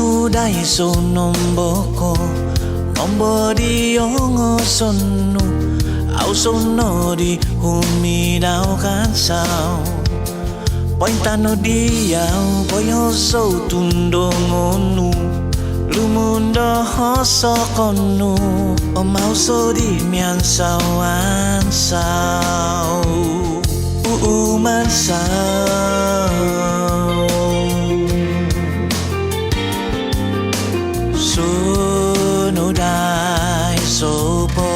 Sunu dai sonomboko Nombo di ongo sonu Au sono di humidao kansao Pointano diau Poyo so tundo ngonu Lumundo hoso konu Omau so di mian sawan sao man sao Sunu dai sopo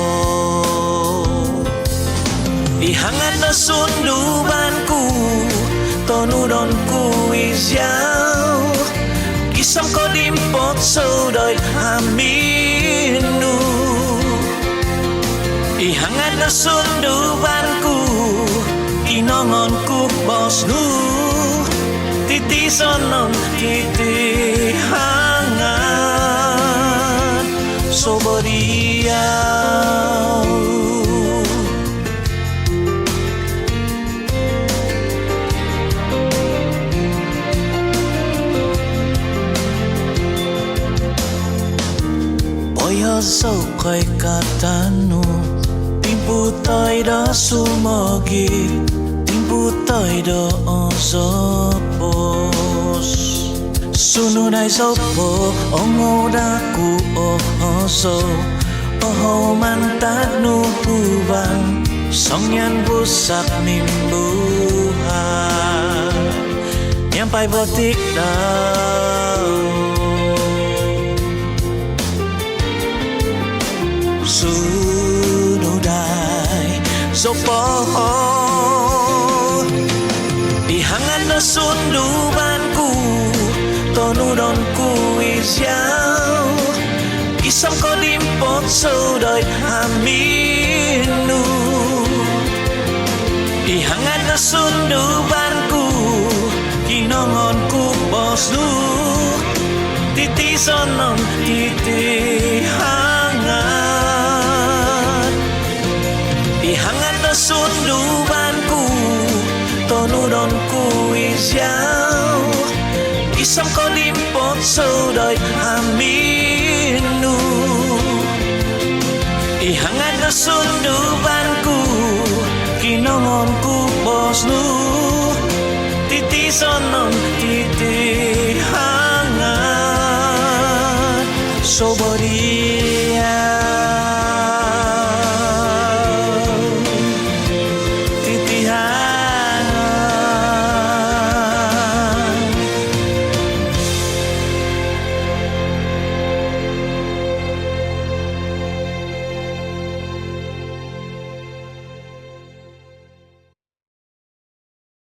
Dihangat na sundubanku Tonudonku isyau Kisam ko dimpot so doy aminu Dihangat na sundubanku Inongonku bosnu Titi sonom titi hangat Sobodiau Boyo so koi katanu Timpu toy da sumogi Timputai do sopos Sunu dai sopo Ongo daku ohoso Oho mantat nu pubang Songyan busak mimbuhan Nyampai botik dau Sunu dai sopo Dihangat na sundubanku Tonudonku isyau Kisam ko dimpot so doy aminu Dihangat na sundubanku Kinongonku bosnu Titi sonom titi hangat Dihangat na sundubanku Tonudonku isyau Kisam ko dimpot so doy aminu Dihangat na sundubanku Kinongonku bosnu Titi sonom titi